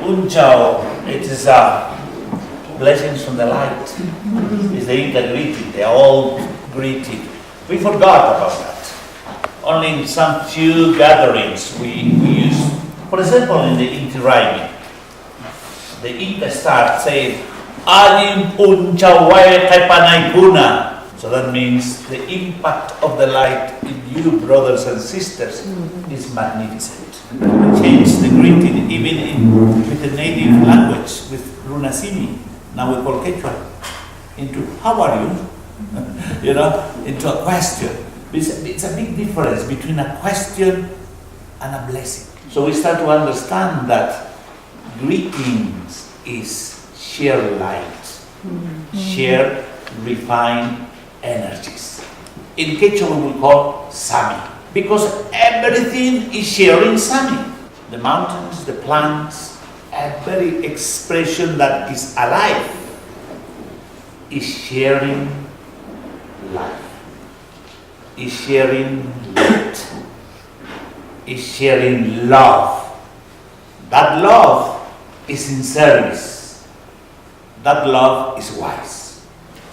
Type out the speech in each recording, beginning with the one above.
Unchao, it is blessings from the light. It's the Inca greeting, the old greeting. We forgot about that. Only in some few gatherings we use. For example, in the Inti rhyming, the Inca start saying, Adim Unchawae Kaipanaikuna. So that means the impact of the light in you, brothers and sisters, is magnificent. We change the greeting even with the native language, with Runasimi, now we call Quechua, into how are you? Into a question. It's a big difference between a question and a blessing. So we start to understand that greetings is sheer light, sheer refined energies. In Quechua we will call Sami, because everything is sharing Sami. The mountains, the plants, every expression that is alive is sharing life, is sharing light, is sharing love. That love is in service. That love is wise.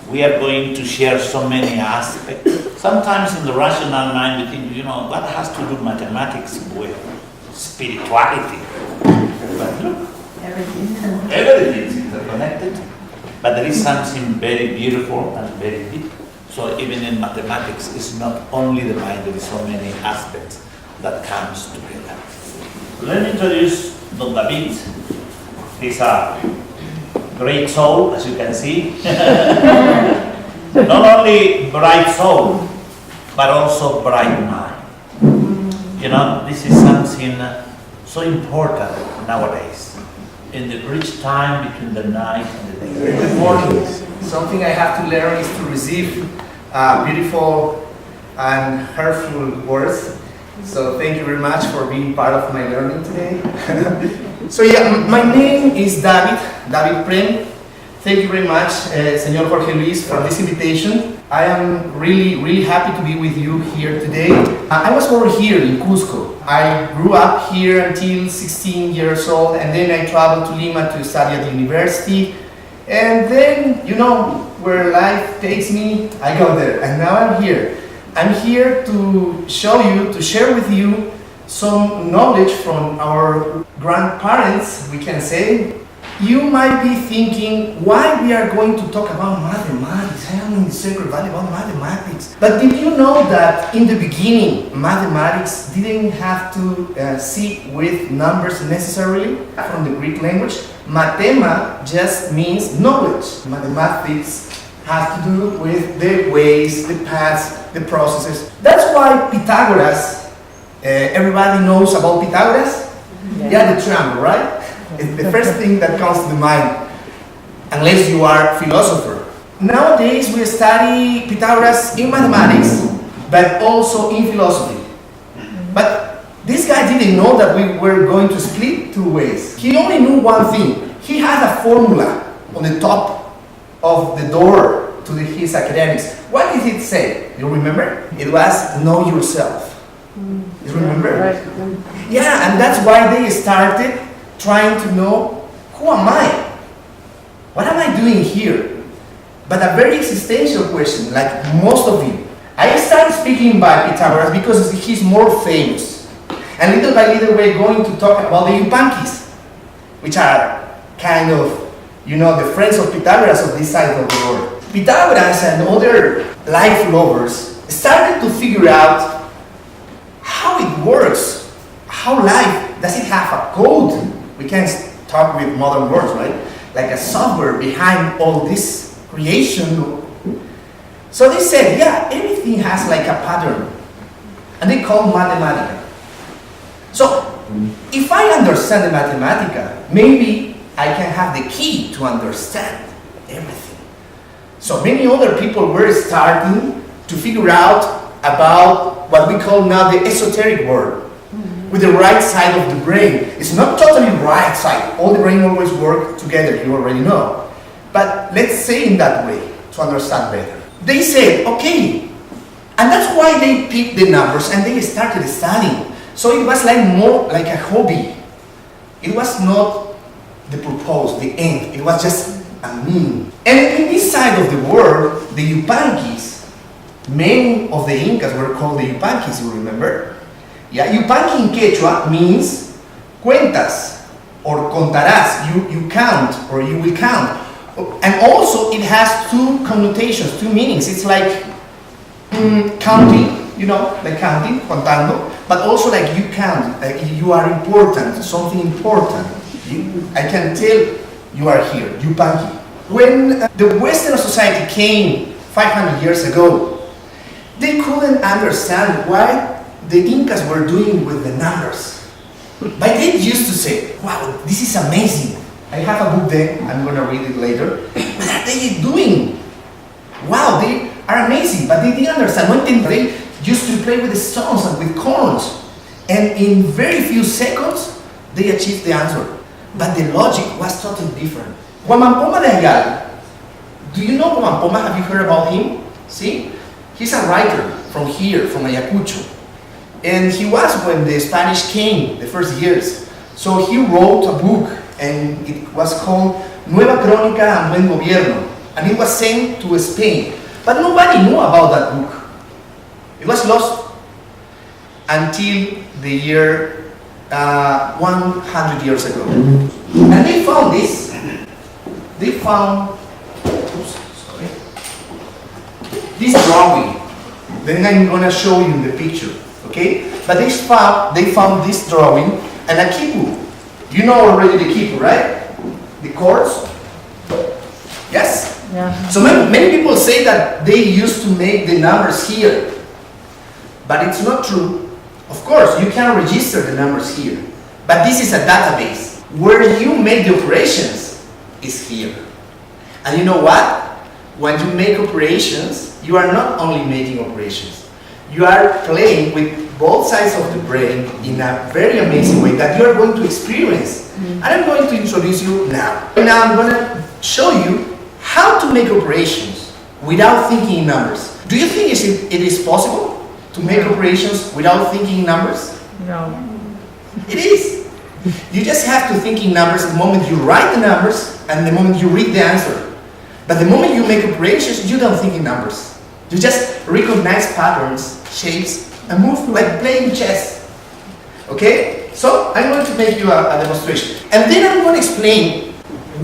We are going to share so many aspects. Sometimes in the rational mind we think, what has to do mathematics with spirituality? But look, everything is interconnected. But there is something very beautiful and very deep. So even in mathematics, it's not only the mind, there is so many aspects that comes together. Let me introduce Don David. He's a great soul, as you can see. Not only bright soul, but also bright mind. This is something so important nowadays, in the bridge time between the night and the day. Good morning. Something I have to learn is to receive beautiful and hurtful words. So thank you very much for being part of my learning today. So my name is Dhavit Prem. Thank you very much, Señor Jorge Luis, for this invitation. I am really happy to be with you here today. I was born here in Cusco. I grew up here until 16 years old, and then I traveled to Lima to study at the university. And then, where life takes me, I go there, and now I'm here. I'm here to share with you some knowledge from our grandparents, we can say. You might be thinking, why we are going to talk about mathematics? I am in the Sacred Valley about mathematics. But did you know that in the beginning, mathematics didn't have to see with numbers necessarily? From the Greek language, mathema just means knowledge. Mathematics have to do with the ways, the paths, the processes. That's why Pythagoras, everybody knows about Pythagoras? Yeah, the triangle, right? It's the first thing that comes to the mind, unless you are a philosopher. Nowadays we study Pythagoras in mathematics, but also in philosophy. But this guy didn't know that we were going to split two ways. He only knew one thing. He had a formula on the top of the door to his academics. What did it say? You remember? It was know yourself. You remember? Right. Yeah, and that's why they started trying to know, who am I? What am I doing here? But a very existential question, like most of you. I started speaking by Pythagoras because he's more famous. And little by little we're going to talk about the Yupankis, which are kind of, the friends of Pythagoras of this side of the world. Pythagoras and other life lovers started to figure out how it works, how life, does it have a code? We can't talk with modern words, right? Like a software behind all this creation. So they said, yeah, everything has like a pattern. And they call Mathematica. So if I understand the Mathematica, maybe I can have the key to understand everything. So many other people were starting to figure out about what we call now the esoteric world. With the right side of the brain. It's not totally right side. All the brain always work together, you already know. But let's say in that way to understand better. They said, okay, and that's why they picked the numbers and they started studying. So it was like more like a hobby. It was not the purpose, the end. It was just a mean. And in this side of the world, the Yupankis, many of the Incas were called the Yupankis, you remember? Yeah, Yupanki in Quechua means cuentas or contarás, you count or you will count. And also it has two connotations, two meanings. It's like counting, you know, like counting, contando, but also like you count, like you are important, something important. I can tell you are here, Yupanki. When the Western society came 500 years ago, they couldn't understand what the Incas were doing with the numbers. But they used to say, wow, this is amazing. I have a book there, I'm going to read it later. What are they doing? Wow, they are amazing, but they didn't understand. One thing, they used to play with the stones and with coins. And in very few seconds, they achieved the answer. But the logic was totally different. Guamampoma de Ayala. Do you know Guamampoma? Have you heard about him? See? He's a writer from here, from Ayacucho. And he was when the Spanish came, the first years. So he wrote a book, and it was called Nueva Crónica and Buen Gobierno. And it was sent to Spain. But nobody knew about that book. It was lost until the year 100 years ago. And they found this. They found this drawing. Then I'm going to show you in the picture. Okay? But they found this drawing and a kipu. You know already the kipu, right? The chords? Yes? Yeah. So many people say that they used to make the numbers here. But it's not true. Of course, you can register the numbers here. But this is a database. Where you make the operations is here. And you know what? When you make operations, you are not only making operations. You are playing with both sides of the brain in a very amazing way that you are going to experience. And I'm going to introduce you now. Now I'm going to show you how to make operations without thinking in numbers. Do you think it is possible to make operations without thinking in numbers? No. It is. You just have to think in numbers the moment you write the numbers and the moment you read the answer. But the moment you make operations, you don't think in numbers. You just recognize patterns, shapes, and move like playing chess. Okay? So I'm going to make you a demonstration. And then I'm going to explain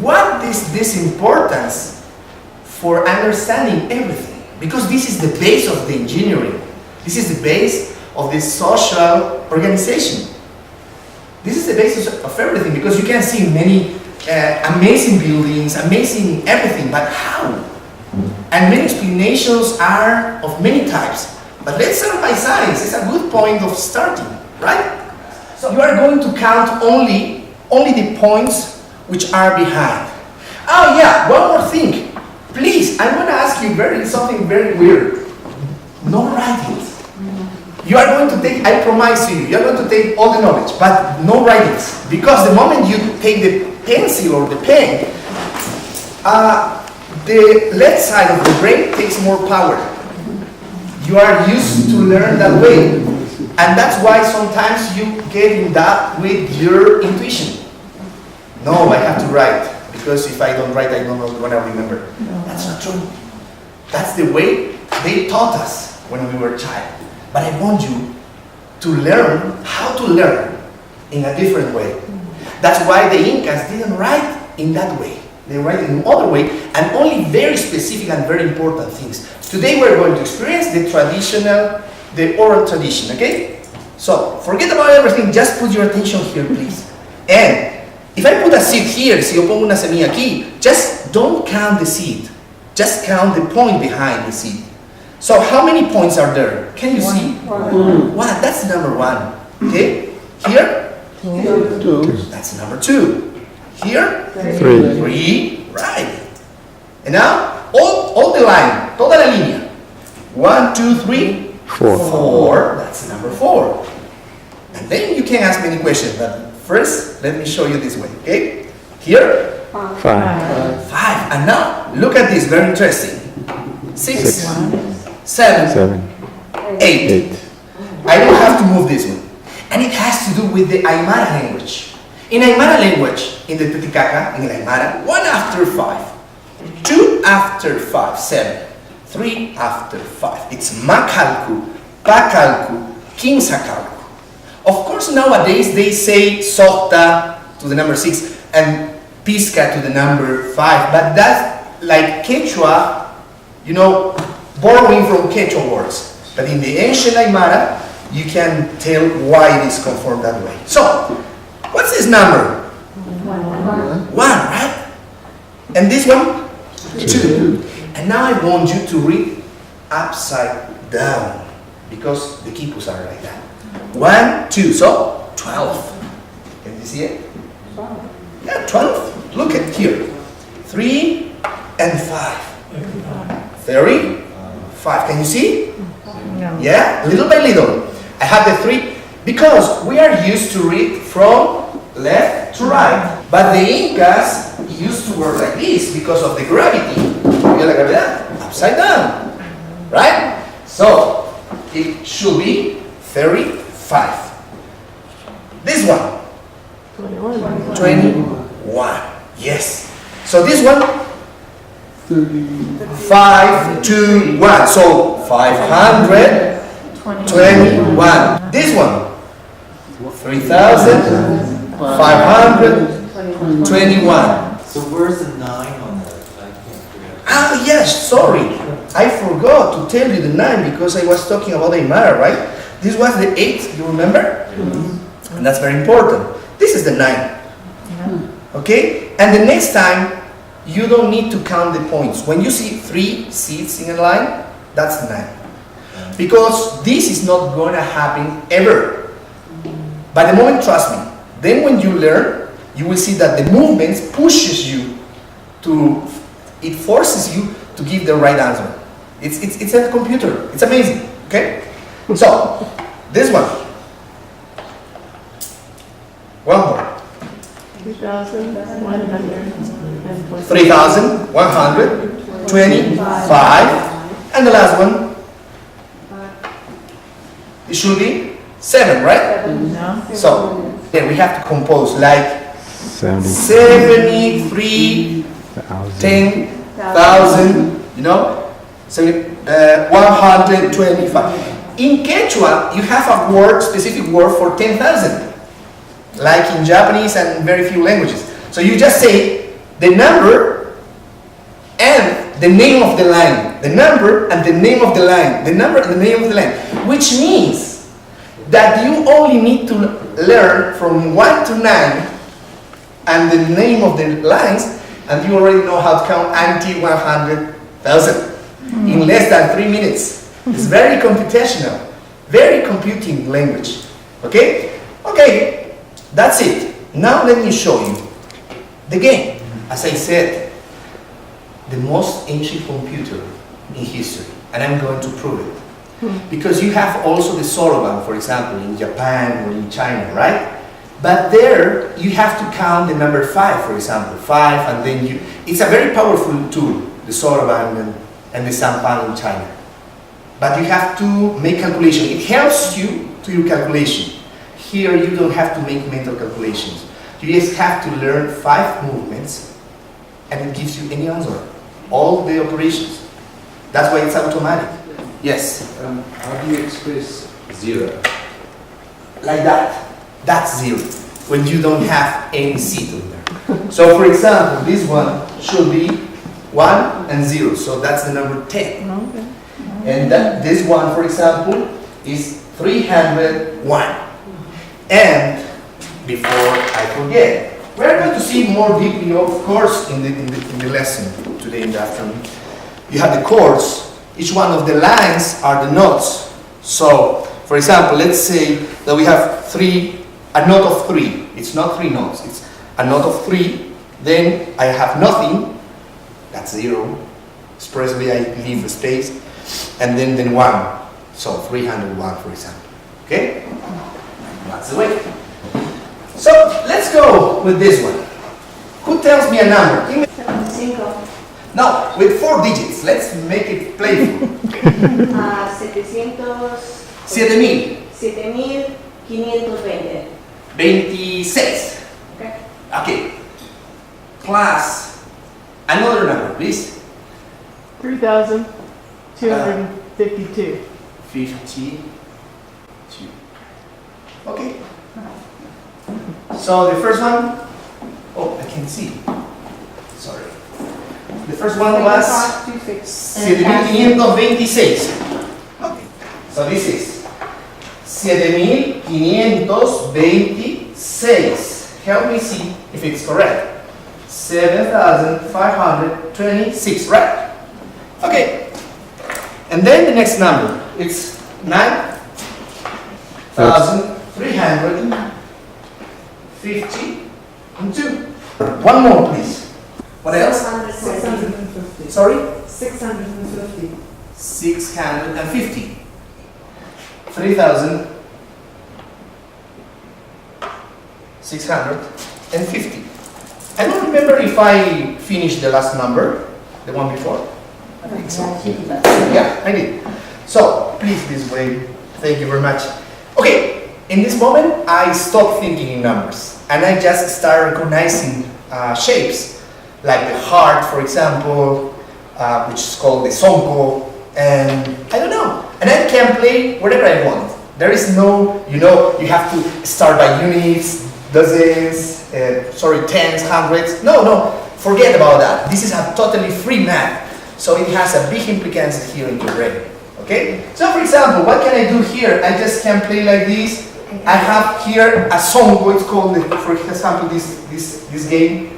what is this importance for understanding everything. Because this is the base of the engineering. This is the base of the social organization. This is the basis of everything, because you can see many amazing buildings, amazing everything, but how? And many explanations are of many types. But let's start by science. It's a good point of starting, right? So you are going to count only the points which are behind. Oh yeah, one more thing. Please, I'm going to ask you something very weird. No writings. You are going to take, I promise you are going to take all the knowledge, but no writings. Because the moment you take the pencil or the pen, the left side of the brain takes more power. You are used to learn that way. And that's why sometimes you get in that with your intuition. No, I have to write. Because if I don't write, I'm not going to remember. No. That's not true. That's the way they taught us when we were a child. But I want you to learn how to learn in a different way. That's why the Incas didn't write in that way. They write in another way, and only very specific and very important things. Today we're going to experience the traditional, the oral tradition, okay? So, forget about everything, just put your attention here, please. And if I put a seed here, si yo pongo una semilla aquí, just don't count the seed. Just count the point behind the seed. So how many points are there? Can you see? One. That's number one. Okay? Here? Two. That's number two. Here? Three. Right. And now, all the line, toda la línea. 1, 2, 3. Four. That's number 4. And then you can ask many questions, but first, let me show you this way. Okay? Here? 5. 5. And now, look at this, very interesting. 6. 7, 8. I don't have to move this one. And it has to do with the Aymara language. In Aymara language, in the Titicaca, in Aymara, 1 after 5, 2 after 5, 7, 3 after 5. It's macalcu, pacalcu, quinzacalcu. Of course, nowadays they say sota to the number 6 and pisca to the number 5, but that's like Quechua, you know, borrowing from Quechua words. But in the ancient Aymara, you can tell why it is conformed that way. So, what's this number? 1, right? And this one? 2. And now I want you to read upside down, because the quipus are like that. 1, 2, so 12. Can you see it? Yeah, 12. Look at here. 3 and 5. 35. Can you see? No. Yeah, little by little. I have the 3 because we are used to read from left to right. But the Incas used to work like this because of the gravity. Upside down. Right? So it should be 35. This one. 21. Yes. So this one. 5, 2, 1. So 521. This one. 3,521. So where's the 9 on that? I can't figure out. Ah, yes, sorry. I forgot to tell you the 9 because I was talking about Aymara, right? This was the 8, you remember? And that's very important. This is the 9. Okay? And the next time, you don't need to count the points. When you see 3 seats in a line, that's 9. Because this is not going to happen ever. By the moment, trust me, then when you learn, you will see that the movements pushes you to, it forces you to give the right answer. It's a computer. It's amazing. Okay? So, this one. One more. 3,125. And the last one. It should be 7, right? No. So, then we have to compose like 73, 10,000, you know? 125. In Quechua, you have a word, specific word for 10,000. Like in Japanese and very few languages. So you just say the number and the name of the line. The number and the name of the line. The number and the name of the line. Which means that you only need to learn from 1 to 9 and the name of the lines, and you already know how to count until 100,000 in less than 3 minutes. It's very computational, very computing language. Okay? Okay, that's it. Now let me show you the game. As I said, the most ancient computer in history, and I'm going to prove it. Because you have also the soroban, for example, in Japan or in China, right? But there, you have to count the number 5, for example, 5, and then it's a very powerful tool, the soroban and the sampan in China. But you have to make calculation. It helps you to your calculation. Here, you don't have to make mental calculations. You just have to learn 5 movements, and it gives you any answer. All the operations. That's why it's automatic. Yes? How do you express 0? Like that. That's 0. When you don't have any seat in there. So for example, this one should be 1 and 0. So that's the number 10. And this one, for example, is 301. And before I forget, we're going to see more deeply, of course, in the lesson today in the afternoon. You have the chords. Each one of the lines are the notes. So, for example, let's say that we have a note of 3. It's not 3 notes, it's a note of 3. Then I have nothing, that's 0. Expressly I leave the space. And then 1. So 301, for example. Okay? That's the way. So, let's go with this one. Who tells me a number? 5. No, with 4 digits. Let's make it playful. 7,520. 7,000. 26. Okay. Okay. Plus another number, please. 3,252. 52. Okay. So the first one, oh, I can see. Sorry. The first one was 7,526. Okay. So this is 7,526. Help me see if it's correct. 7,526, right? Okay. And then the next number, it's 9,352. One more, please. What else? 650. Sorry? 650. 650. 3,650. I don't remember if I finished the last number, the one before. I think so. Yeah, I did. So, please, this way. Thank you very much. Okay, in this moment, I stopped thinking in numbers and I just start recognizing shapes, like the heart, for example, which is called the sonko, and I don't know. And I can play whatever I want. There is no, you have to start by units, dozens, tens, hundreds. No, forget about that. This is a totally free math. So it has a big implications here in your brain. Okay? So for example, what can I do here? I just can play like this. I have here a songo. It's called, for example, this game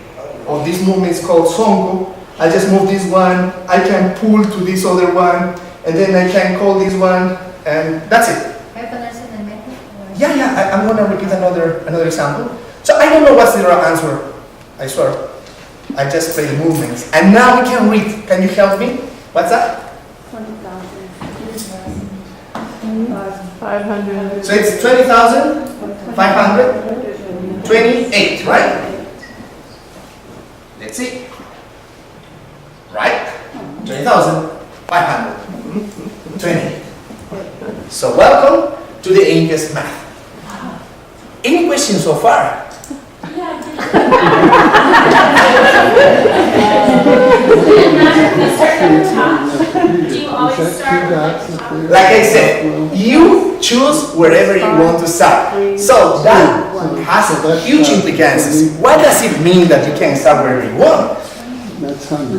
or this movement is called songo. I just move this one. I can pull to this other one, and then I can call this one, and that's it. Yeah. I'm gonna repeat another example. So I don't know what's the right answer. I swear. I just play the movements, and now we can read. Can you help me? What's that? 500. So it's 20,528, right? Let's see. Right? 20,528. So welcome to the Inca's math. Any questions so far? Do you always start with Like I said, you choose wherever you want to start. So that has huge implications. What does it mean that you can start wherever you want?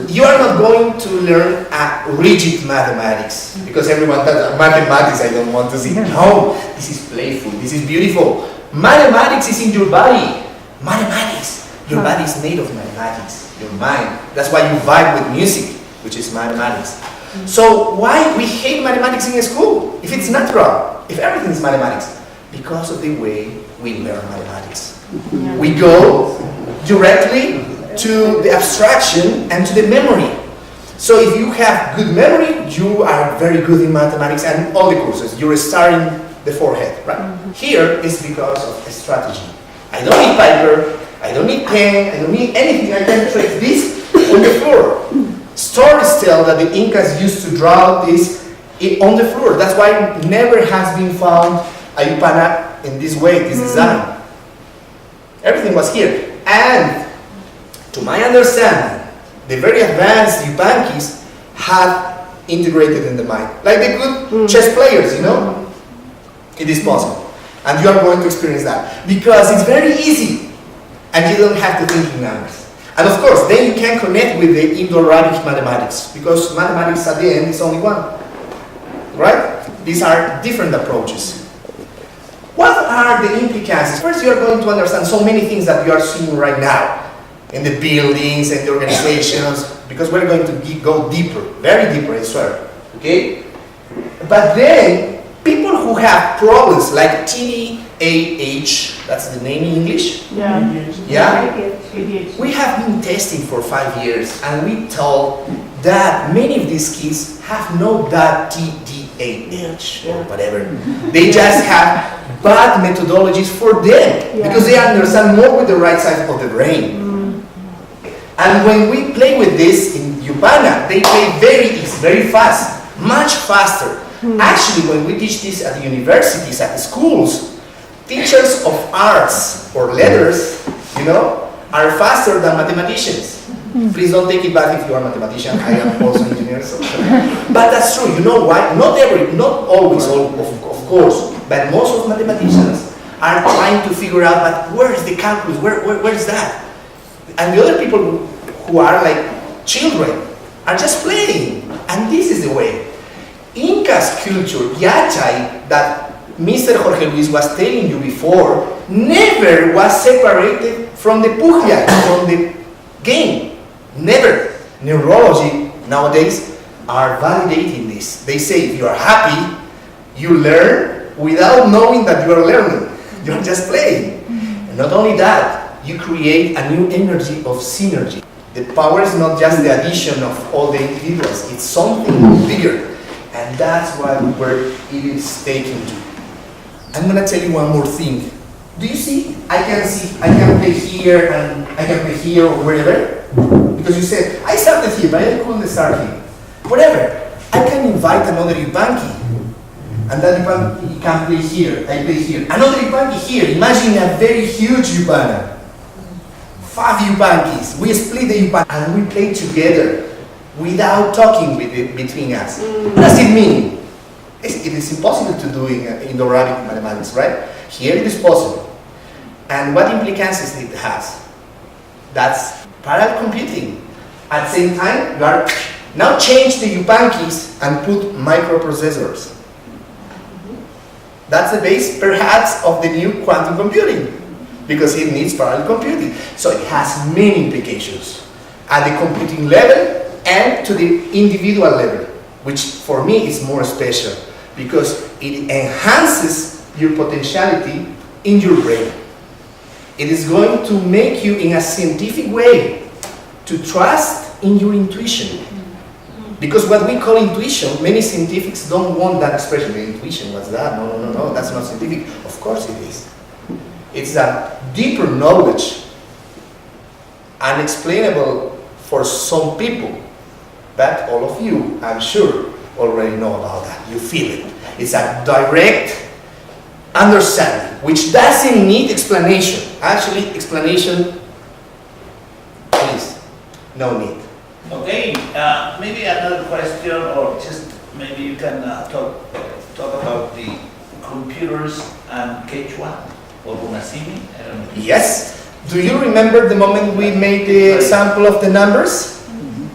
You are not going to learn a rigid mathematics, because everyone does mathematics I don't want to see. No, this is playful, this is beautiful. Mathematics is in your body. Mathematics. Your body is made of mathematics. Your mind. That's why you vibe with music, which is mathematics. So why we hate mathematics in school? If it's natural, if everything is mathematics, because of the way we learn mathematics. We go directly to the abstraction and to the memory. So if you have good memory, you are very good in mathematics and all the courses. You're starting the forehead, right? Here is because of a strategy. I don't need paper, I don't need pen, I don't need anything. I can trace this on the floor. Stories tell that the Incas used to draw this on the floor. That's why never has been found a Yupana in this way, this design. Everything was here. And to my understanding, the very advanced Yupankis had integrated in the mind. Like the good chess players, It is possible. And you are going to experience that. Because it's very easy. And you don't have to think in numbers. And of course, then you can connect with the Indo-Arabic mathematics. Because mathematics at the end is only one. Right? These are different approaches. What are the implications? First, you are going to understand so many things that you are seeing right now. In the buildings and the organizations. Because we're going to go deeper. Very deeper, I swear. Okay? But then, people who have problems like TDAH, that's the name in English? Yeah. Yeah? ADHD. We have been testing for 5 years and we told that many of these kids have no that TDAH or whatever. They just have bad methodologies for them because they understand more with the right side of the brain. And when we play with this in Yupana, they play very easy, very fast, much faster. Actually, when we teach this at the universities, at the schools, teachers of arts or letters, are faster than mathematicians. Please don't take it bad if you are a mathematician. I am also an engineer. So. But that's true. You know why? Not always, of course, but most of mathematicians are trying to figure out, but where is the calculus? Where is that? And the other people who are like children are just playing. And this is the way. Inca's culture, Yachay, that Mr. Jorge Luis was telling you before, never was separated from the puglia, from the game. Never. Neurology nowadays are validating this. They say if you are happy, you learn without knowing that you are learning. You're just playing. And not only that, you create a new energy of synergy. The power is not just the addition of all the individuals, it's something bigger. And that's where it is taken to. I'm gonna tell you one more thing. Do you see? I can play here and I can play here or wherever. Because you said, I started here, but I couldn't start here. Whatever. I can invite another Yupanki. And that Yupanki can play here, I play here. Another Yupanki here. Imagine a very huge Yupana. 5 Yupankis. We split the Yupana and we play together without talking between us. What does it mean? It is impossible to do in the Arabic mathematics, right? Here it is possible. And what implications it has? That's parallel computing. At the same time, you are now change the Yupankis and put microprocessors. That's the base, perhaps, of the new quantum computing, because it needs parallel computing. So it has many implications at the computing level and to the individual level, which for me is more special because it enhances your potentiality in your brain. It is going to make you in a scientific way to trust in your intuition. Because what we call intuition, many scientifics don't want that expression. Intuition, what's that? No, that's not scientific. Of course it is. It's a deeper knowledge, unexplainable for some people, but all of you, I'm sure, already know about that. You feel it. It's a direct understanding, which doesn't need explanation. Actually, explanation, please, no need. Okay, maybe another question, or just maybe you can talk about the computers and Quechua or Bunasimi. I don't know. Yes. Do you remember the moment we made the example of the numbers?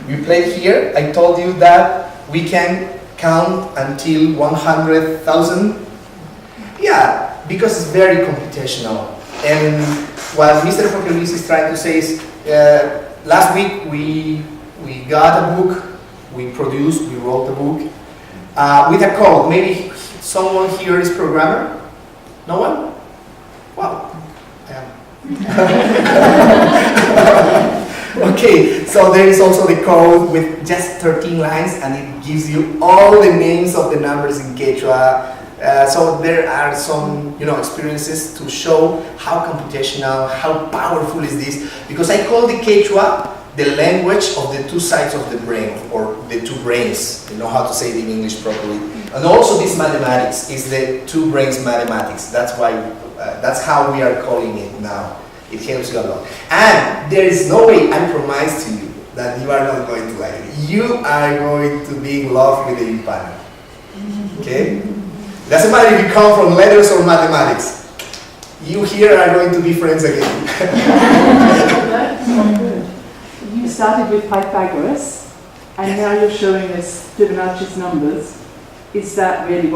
We played here. I told you that we can count until 100,000. Yeah, because it's very computational. And what Mr. Jorge Luis is trying to say is, last week we got a book, we wrote a book with a code. Maybe someone here is programmer? No one? Wow. Okay, so there is also the code with just 13 lines and it gives you all the names of the numbers in Quechua. So there are some, experiences to show how computational, how powerful is this. Because I call the Quechua the language of the two sides of the brain, or the two brains. You know how to say it in English properly. And also this mathematics is the two brains mathematics. That's why, that's how we are calling it now. It helps you a lot. And there is no way, I promise to you, that you are not going to like it. You are going to be in love with the Yupana. Okay? Doesn't matter if you come from letters or mathematics. You here are going to be friends again. You started with Pythagoras, and now you're showing us Fibonacci's numbers. Is that really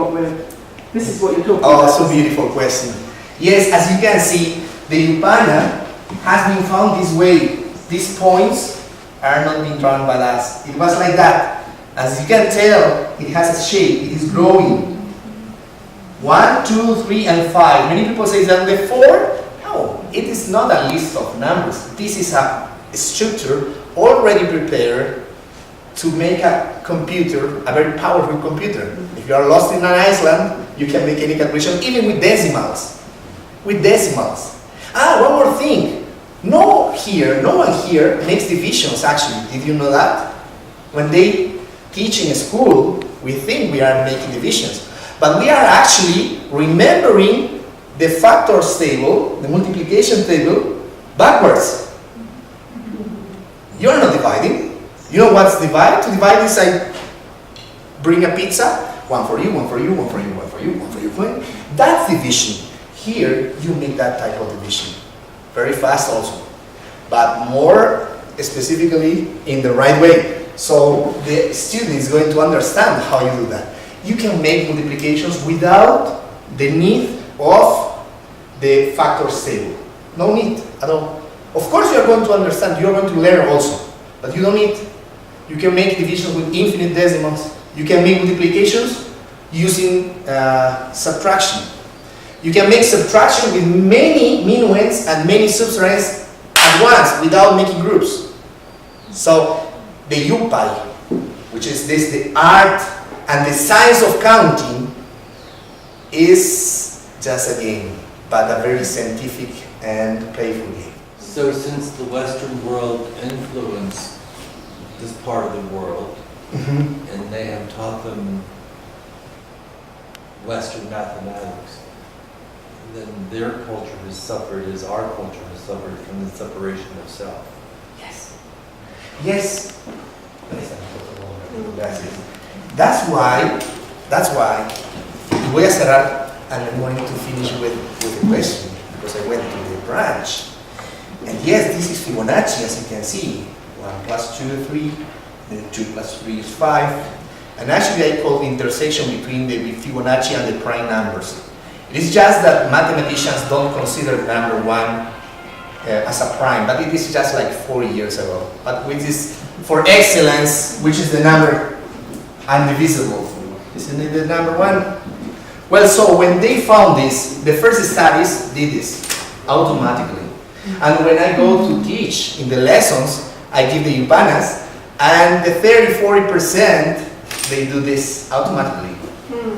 this is what you're talking about? Oh, so beautiful question. Yes, as you can see, the Yupana has been found this way. These points are not being drawn by us. It was like that. As you can tell, it has a shape. It is growing. 1, 2, 3, and 5. Many people say that the 4. No, it is not a list of numbers. This is a structure already prepared to make a computer, a very powerful computer. If you are lost in an island, you can make any calculation, even with decimals. With decimals. One more thing. No one here makes divisions, actually. Did you know that? When they teach in school, we think we are making divisions. But we are actually remembering the factors table, the multiplication table, backwards. You're not dividing. You know what's divide? To divide is I bring a pizza, one for you, one for you, one for you, one for you, one for you. That's division. Here, you make that type of division. Very fast also. But more specifically in the right way. So the student is going to understand how you do that. You can make multiplications without the need of the factors table. No need at all. Of course you are going to understand, you are going to learn also, but you don't need. You can make divisions with infinite decimals. You can make multiplications using subtraction. You can make subtraction with many minuends and many subtrahends at once without making groups. So the Yupai, which is this, the art and the science of counting, is just a game, but a very scientific and playful game. So since the Western world influenced this part of the world, and they have taught them Western mathematics, then their culture has suffered as our culture has suffered from the separation of self. Yes. Yes. That's why, voy a cerrar, and I'm going to finish with a question, because I went to the branch. And yes, this is Fibonacci, as you can see. 1 plus 2, 3, then 2 plus 3 is 5. And actually I call the intersection between the Fibonacci and the prime numbers. It is just that mathematicians don't consider number 1 as a prime, but it is just like 4 years ago. But which is for excellence, which is the number indivisible. Isn't it the number 1? Well, so when they found this, the first studies did this automatically. And when I go to teach in the lessons, I give the Yupanas, and the 30–40%, they do this automatically,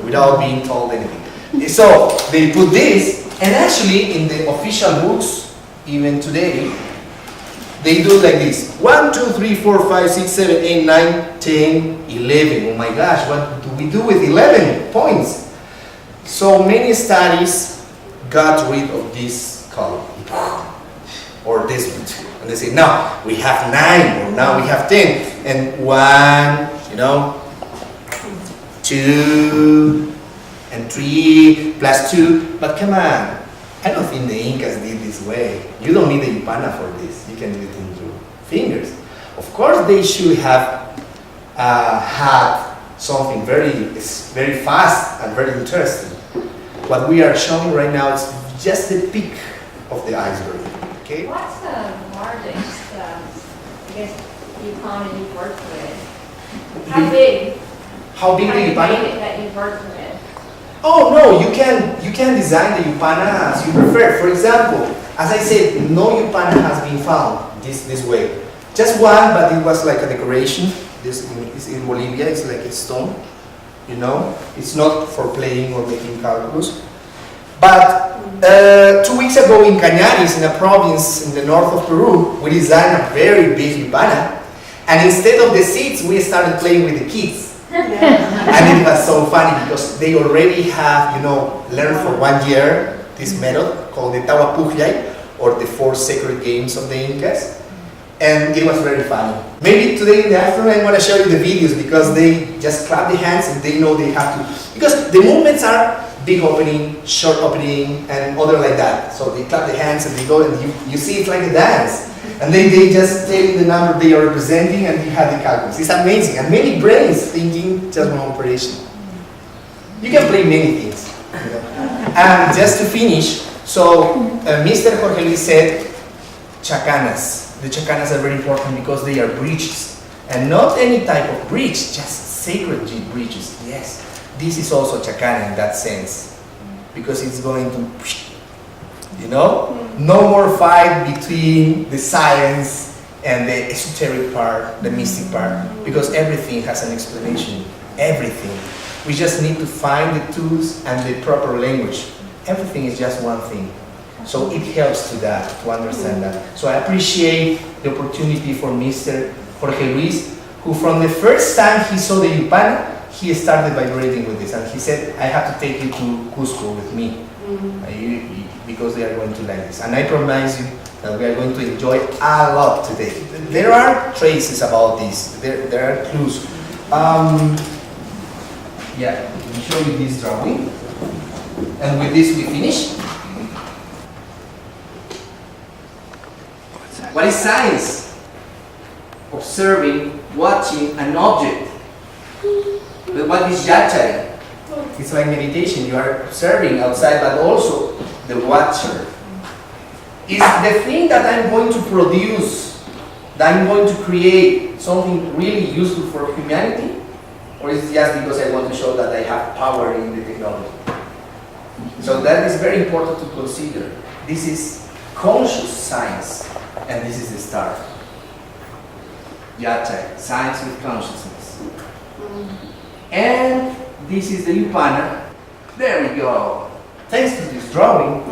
without being told anything. So they put this, and actually in the official books, even today, they do like this: 1, 2, 3, 4, 5, 6, 7, 8, 9, 10, 11. Oh my gosh, what do we do with 11 points? So many studies got rid of this column, or this one too. And they say, now we have 9, or now we have 10, and 1, you know, 2, and 3, plus 2. But come on, I don't think the Incas did this way. You don't need a Yupana for this. You can do it in your fingers. Of course, they should have had something very fast and very interesting. What we are showing right now is just the peak of the iceberg. Okay. What's the largest, I guess, Yupana you've worked with? How big? How big the Yupana? That you've worked with? Oh no, you can design the Yupana as you prefer. For example, as I said, no Yupana has been found this way. Just one, but it was like a decoration. This is in Bolivia. It's like a stone. You know, it's not for playing or making calculus. But 2 weeks ago in Cañaris, in a province in the north of Peru, we designed a very big Yupana. And instead of the seats, we started playing with the kids. And it was so funny because they already have, you know, learned for 1 year this method called the Tawapuhyay, or the 4 sacred games of the Incas. And it was very funny. Maybe today in the afternoon I'm going to show you the videos, because they just clap their hands and they know they have to. Because the movements are big opening, short opening, and other like that. So they clap their hands and they go, and you see it's like a dance. And then they just tell you the number they are representing, and you have the calculus. It's amazing. And many brains thinking just one operation. You can play many things. You know? And just to finish, so Mr. Jorge Luis said chacanas. The chacanas are very important because they are breeches. And not any type of breech, just sacred breeches. Yes, this is also chacana in that sense. Because it's going to, you know, no more fight between the science and the esoteric part, the mystic part, because everything has an explanation. Everything. We just need to find the tools and the proper language. Everything is just one thing. So it helps to that, to understand that. So I appreciate the opportunity for Mr. Jorge Luis, who from the first time he saw the Yupana, he started vibrating with this, and he said, I have to take you to Cusco with me, because they are going to like this. And I promise you that we are going to enjoy a lot today. There are traces about this, there are clues. Yeah, let me show you this drawing. And with this we finish. What is science? Observing, watching an object. But what is yachai? It's like meditation. You are observing outside, but also the watcher. Is the thing that I'm going to produce, that I'm going to create, something really useful for humanity? Or is it just because I want to show that I have power in the technology? So that is very important to consider. This is conscious science, and this is the start. Yachai, science with consciousness. And this is the Yupana. There we go. Thanks to this drawing,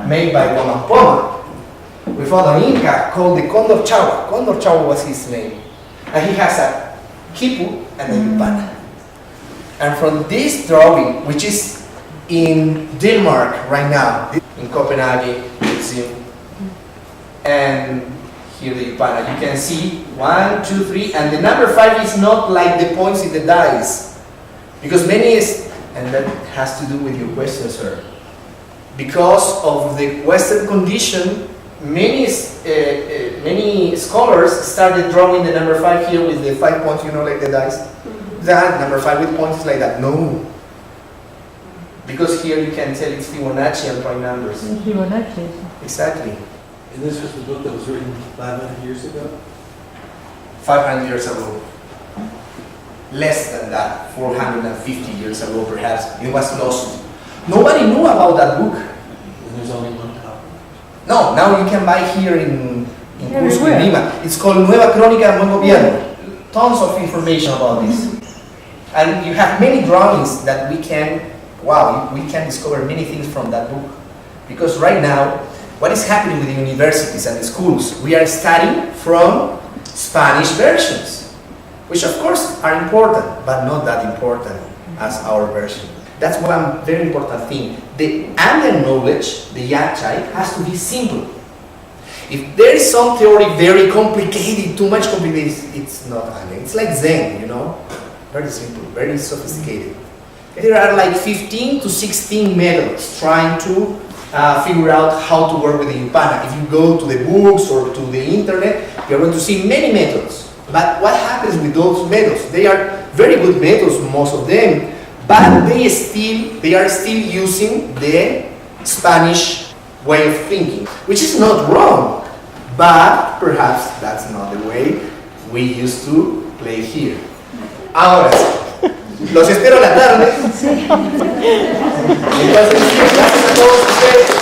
made by Poma, we found an Inca called the Condor Chawa. Condor Chawa was his name. And he has a Kipu and a Yupana. And from this drawing, which is in Denmark right now, in Copenhagen, and here the Yupana, you can see 1, 2, 3, and the number 5 is not like the points in the dice, because many is, and that has to do with your question, sir. Because of the Western condition, many scholars started drawing the number 5 here with the 5 points, you know, like the dice. That number 5 with points is like that. No. Because here you can tell it's Fibonacci and prime numbers. Fibonacci. Exactly. And this was the book that was written 500 years ago? 500 years ago. Less than that, 450 years ago perhaps. It was lost. Nobody knew about that book. And there's only one copy? No, now you can buy here in Cusco, in Lima. It's called Nueva Crónica del Buen Gobierno. Tons of information about this. And you have many drawings that we can discover many things from that book. Because right now, what is happening with the universities and the schools? We are studying from Spanish versions, which of course are important, but not that important as our version. That's one very important thing. The Andean knowledge, the yachai, has to be simple. If there is some theory very complicated, too much complicated, it's not Andean. It's like Zen, you know? Very simple, very sophisticated. There are like 15 to 16 methods trying to figure out how to work with the Yupana. If you go to the books or to the internet, you're going to see many methods. But what happens with those methods? They are very good methods, most of them, but they are still using the Spanish way of thinking, which is not wrong, but perhaps that's not the way we used to play here. Ahora sí, los espero la tarde. Entonces, gracias a todos ustedes.